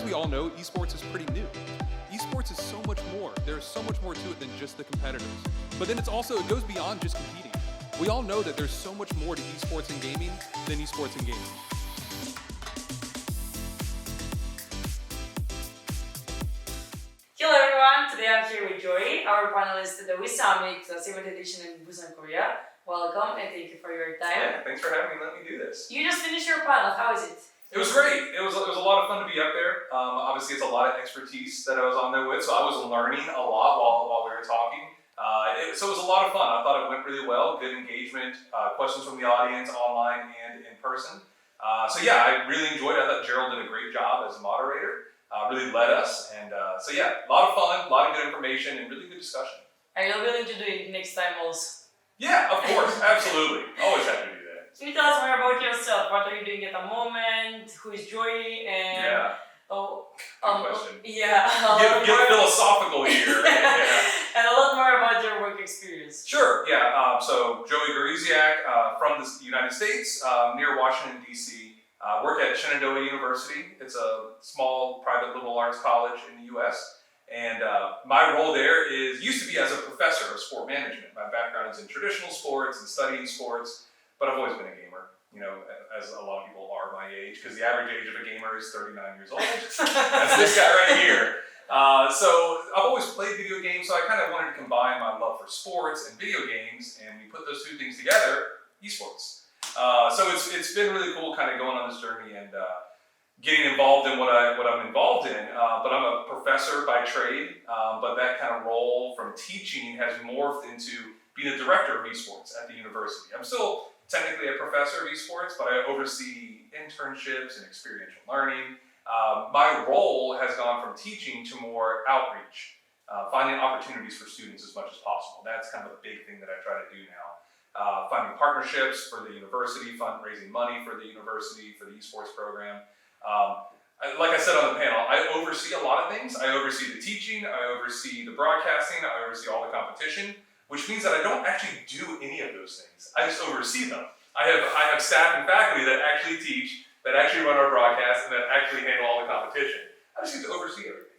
we all know, esports is pretty new. Esports is so much more. There's so much more to it than just the competitors. But then it goes beyond just competing. We all know that there's so much more to esports and gaming than esports and gaming. Hello everyone, today I'm here with Joy, our panelist at the WE Summit 7th edition in Busan, Korea. Welcome and thank you for your time. Yeah, thanks for having me. Let me do this. You just finished your panel, how is it? It was great. It was a lot of fun to be up there. Obviously, it's a lot of expertise that I was on there with, so I was learning a lot while we were talking. So it was a lot of fun. I thought it went really well. Good engagement, questions from the audience, online and in person. So yeah, I really enjoyed it. I thought Gerald did a great job as a moderator. Really led us, and so yeah, a lot of fun, a lot of good information, and really good discussion. Are you willing to do it next time also? Yeah, of course, absolutely. Always happy to do that. Can you tell us more about yourself? What are you doing at the moment? Who is Joy? And Yeah. Good question. Yeah. Get philosophical here. Yeah. And a lot more about your work experience. Sure, yeah. So Gawrysiak from the United States, near Washington, D.C. Work at Shenandoah University. It's a small private liberal arts college in the U.S. And my role there used to be as a professor of sport management. My background is in traditional sports and studying sports, but I've always been a gamer, you know, as a lot of people are my age, because the average age of a gamer is 39 years old. That's this guy right here. So I've always played video games, so I kind of wanted to combine my love for sports and video games, and we put those two things together, esports. So it's been really cool kind of going on this journey and getting involved in what I'm involved in. But I'm a professor by trade, but that kind of role from teaching has morphed into being a director of esports at the university. I'm still technically a professor of esports, but I oversee internships and experiential learning. My role has gone from teaching to more outreach, finding opportunities for students as much as possible. That's kind of a big thing that I try to do now. Finding partnerships for the university, fundraising money for the university, for the esports program. Like I said on the panel, I oversee a lot of things. I oversee the teaching, I oversee the broadcasting, I oversee all the competition, which means that I don't actually do any of those things. I just oversee them. I have staff and faculty that actually teach, that actually run our broadcast, and that actually handle all the competition. I just get to oversee everything.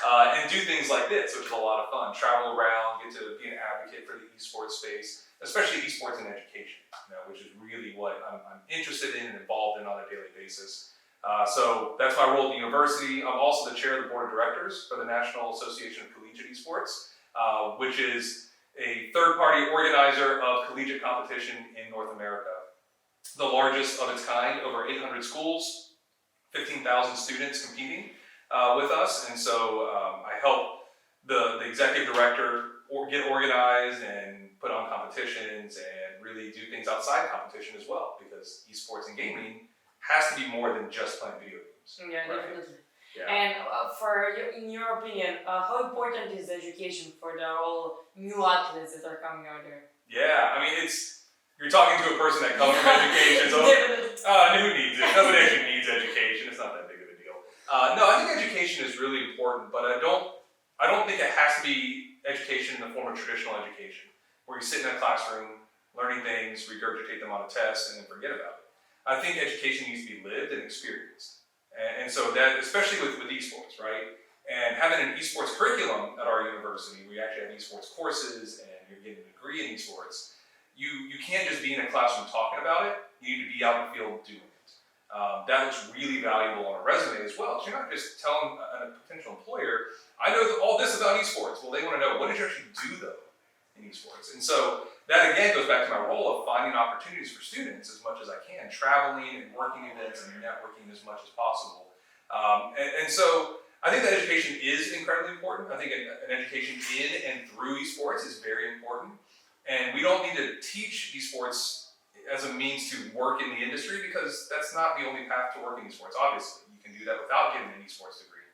And do things like this, which is a lot of fun. Travel around, get to be an advocate for the esports space, especially esports in education, which is really what I'm interested in and involved in on a daily basis. So that's my role at the university. I'm also the chair of the board of directors for the National Association of Collegiate Esports, which is a third-party organizer of collegiate competition in North America. The largest of its kind, over 800 schools, 15,000 students competing with us. And so I help the executive director get organized and put on competitions and really do things outside competition as well, because esports and gaming has to be more than just playing video games. Yeah, right? definitely. Yeah. And in your opinion, how important is education for the all new athletes that are coming out there? Yeah, I mean, you're talking to a person that comes from education, so who needs it? Nobody actually needs education. It's not that big of a deal. No, I think education is really important, but I don't think it has to be education in the form of traditional education, where you sit in a classroom, learning things, regurgitate them on a test, and then forget about it. I think education needs to be lived and experienced. And so that, especially with esports, right? And having an esports curriculum at our university, we actually have esports courses, and you're getting a degree in esports. You can't just be in a classroom talking about it, you need to be out in the field doing it. That looks really valuable on a resume as well. So you're not just telling a potential employer, I know all this about esports. Well, they want to know, what did you actually do though in esports? And so that again goes back to my role of finding opportunities for students as much as I can, traveling and working events and networking as much as possible. And so I think that education is incredibly important. I think an education in and through esports is very important. And we don't need to teach esports as a means to work in the industry, because that's not the only path to work in esports. Obviously, you can do that without getting an esports degree.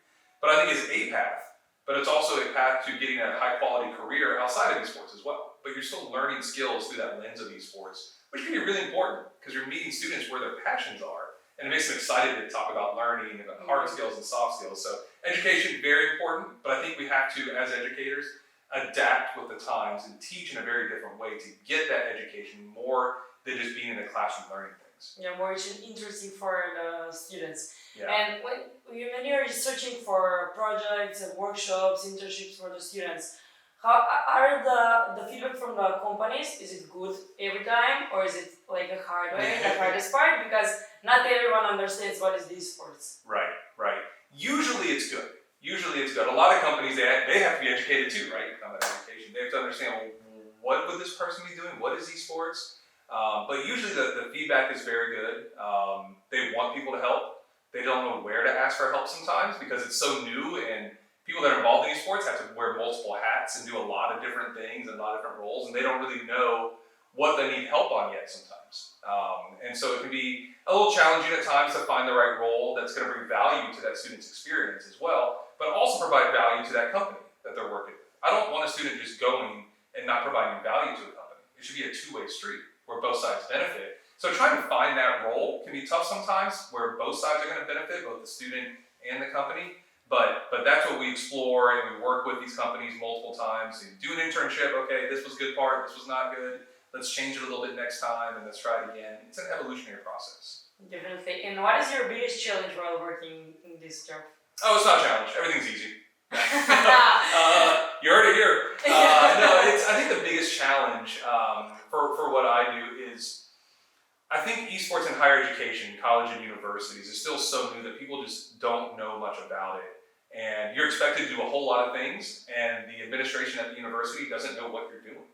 But I think it's a path, but it's also a path to getting a high quality career outside of esports as well. But you're still learning skills through that lens of esports, which can be really important because you're meeting students where their passions are, and it makes them excited to talk about learning, about hard skills and soft skills. So education, very important, but I think we have to, as educators, adapt with the times and teach in a very different way to get that education more than just being in the classroom learning things. things. Yeah, more interesting for the students. Yeah. And when you're searching for projects and workshops, internships for the students, how are the feedback from the companies? Is it good every time, or is it like a hard way, the hardest part? Because not everyone understands what is esports. Right, right. Usually it's good. A lot of companies, they have to be educated too, right? Come at education. They have to understand, well, what would this person be doing? What is esports? But usually the feedback is very good. They want people to help. They don't know where to ask for help sometimes because it's so new, and people that are involved in esports have to wear multiple hats and do a lot of different things and a lot of different roles, and they don't really know what they need help on yet sometimes. And so it can be a little challenging at times to find the right role that's going to bring value to that student's experience as well, but also provide value to that company that they're working with. I don't want a student just going and not providing value to a company. It should be a two-way street where both sides benefit. So trying to find that role can be tough sometimes, where both sides are going to benefit, both the student and the company. But that's what we explore, and we work with these companies multiple times and do an internship. Okay, this was good part, this was not good. Let's change it a little bit next time, and let's try it again. It's an evolutionary process. Definitely. And what is your biggest challenge while working in this job? Oh, it's not a challenge. Everything's easy. You heard it here. I think the biggest challenge for what I do is, I think esports in higher education, college and universities, is still so new that people just don't know much about it. And you're expected to do a whole lot of things, and the administration at the university doesn't know what you're doing.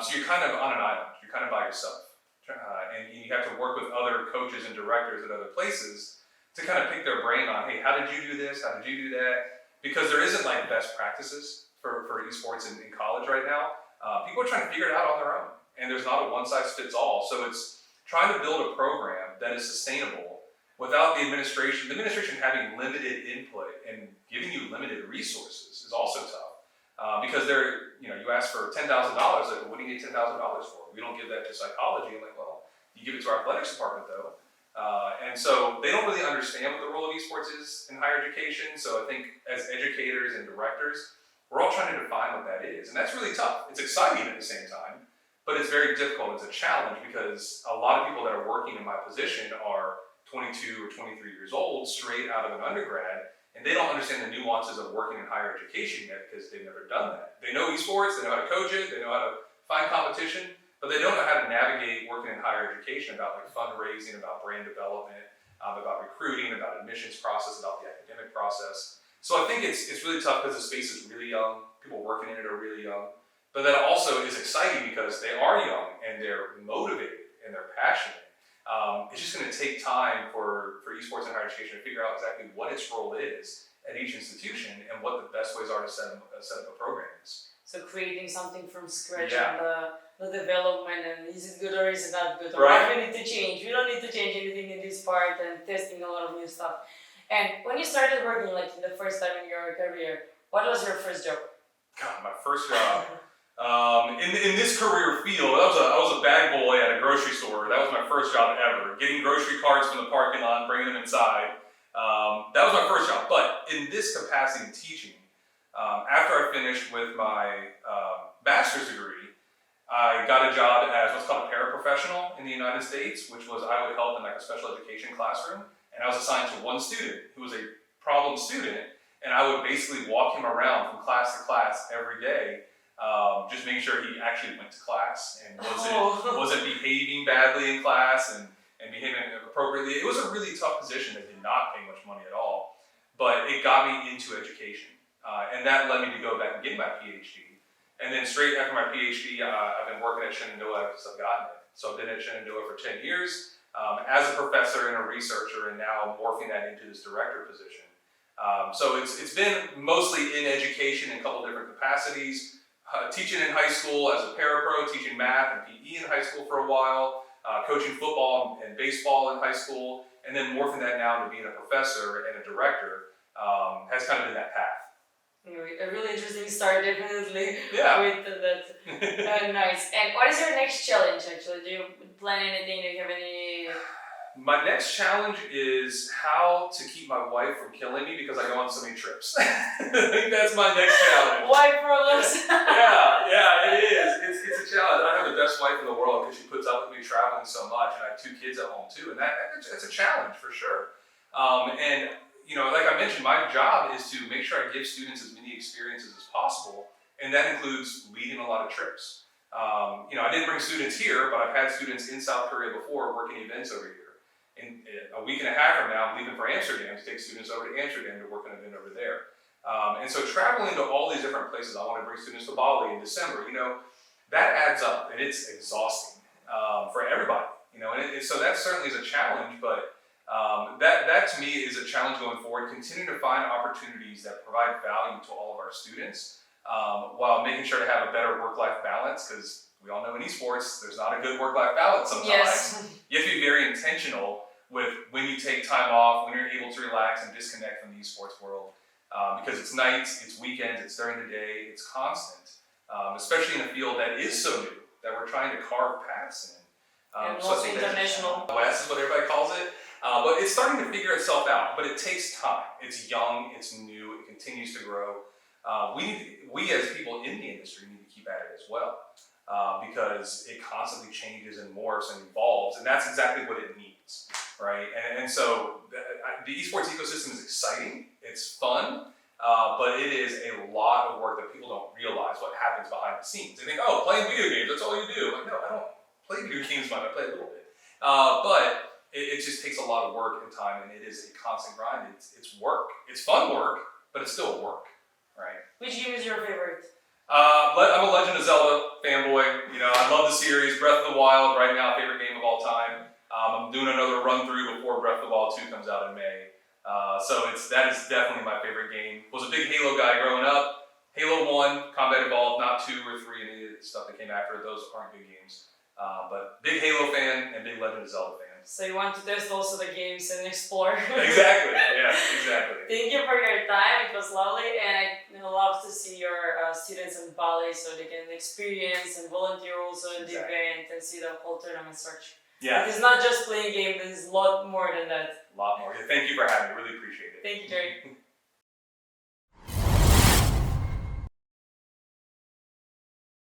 So you're kind of on an island. You're kind of by yourself. And you have to work with other coaches and directors at other places to kind of pick their brain on, hey, how did you do this? How did you do that? Because there isn't like best practices for esports in college right now. People are trying to figure it out on their own. And there's not a one-size-fits-all. So it's trying to build a program that is sustainable without the administration having limited input and giving you limited resources is also tough. Because you ask for $10,000, like, what do you need $10,000 for? We don't give that to psychology. I'm like, well, you give it to our athletics department though. And so they don't really understand what the role of esports is in higher education. So I think as educators and directors, we're all trying to define what that is. And that's really tough. It's exciting at the same time, but it's very difficult. It's a challenge because a lot of people that are working in my position are 22 or 23 years old, straight out of an undergrad, and they don't understand the nuances of working in higher education yet because they've never done that. They know esports, they know how to coach it, they know how to find competition, but they don't know how to navigate working in higher education about like fundraising, about brand development, about recruiting, about admissions process, about the academic process. So I think it's really tough because the space is really young, people working in it are really young, but that also is exciting because they are young and they're motivated and they're passionate. It's just going to take time for esports in higher education to figure out exactly what its role is at each institution and what the best ways are to set up a program is. So creating something from scratch, Yeah. and the development, and is it good or is it not good, or Right. what we need to change. We don't need to change anything in this part, and testing a lot of new stuff. And when you started working, like the first time in your career, what was your first job? God, my first job. In this career field, I was a bag boy at a grocery store. That was my first job ever. Getting grocery carts from the parking lot and bringing them inside. That was my first job. But in this capacity in teaching, after I finished with my bachelor's degree, I got a job as what's called a paraprofessional in the United States, which was I would help in like a special education classroom. And I was assigned to one student who was a problem student, and I would basically walk him around from class to class every day. Just make sure he actually went to class and wasn't behaving badly in class and behaving appropriately. It was a really tough position that did not pay much money at all, but it got me into education. And that led me to go back and get my PhD. And then straight after my PhD, I've been working at Shenandoah ever since I've gotten it. So I've been at Shenandoah for 10 years as a professor and a researcher, and now morphing that into this director position. So it's been mostly in education in a couple different capacities. Teaching in high school as a parapro, teaching math and PE in high school for a while, coaching football and baseball in high school, and then morphing that now into being a professor and a director has kind of been that path. A really interesting start, definitely. Yeah. With that. Nice. And what is your next challenge, actually? Do you plan anything? Do you have any My next challenge is how to keep my wife from killing me because I go on so many trips. I think that's my next challenge. Wife problems. Yeah, it is. It's a challenge. I have the best wife in the world because she puts up with me traveling so much, and I have 2 kids at home too, and it's a challenge for sure. And like I mentioned, my job is to make sure I give students as many experiences as possible, and that includes leading a lot of trips. I didn't bring students here, but I've had students in South Korea before working events over here. In a week and a half from now, I'm leaving for Amsterdam to take students over to Amsterdam to work an event over there. And so traveling to all these different places, I want to bring students to Bali in December, that adds up and it's exhausting for everybody, so that certainly is a challenge, but that to me is a challenge going forward, continuing to find opportunities that provide value to all of our students while making sure to have a better work-life balance, because we all know in esports, there's not a good work-life balance sometimes. Yes. You have to be very intentional with when you take time off, when you're able to relax and disconnect from the esports world. Because it's nights, it's weekends, it's during the day, it's constant. Especially in a field that is so new, that we're trying to carve paths in. And so I also think that's international. West is what everybody calls it. But it's starting to figure itself out, but it takes time. It's young, it's new, it continues to grow. We as people in the industry need to keep at it as well. Because it constantly changes and morphs and evolves, and that's exactly what it needs, right? And so the esports ecosystem is exciting, it's fun, but it is a lot of work that people don't realize what happens behind the scenes. They think, oh, playing video games, that's all you do. Like, no, I don't play video games much, I play a little bit. But it just takes a lot of work and time, and it is a constant grind. It's work. It's fun work, but it's still work, right? Which game is your favorite? I'm a Legend of Zelda fanboy. I love the series. Breath of the Wild, right now, favorite game of all time. I'm doing another run through before Breath of the Wild 2 comes out in May. So that is definitely my favorite game. Was a big Halo guy growing up. Halo 1, Combat Evolved, not 2 or 3, any of the stuff that came after it. Those aren't good games. But big Halo fan and big Legend of Zelda fan. So you want to test also the games and explore. Exactly, yeah, exactly. Thank you for your time, it was lovely, and I love to see your students in Bali so they can experience and volunteer also in the event and see the whole tournament structure. Yeah. It's not just playing games, there's a lot more than that. A lot more. Thank you for having me, really appreciate it. Thank you, Jerry.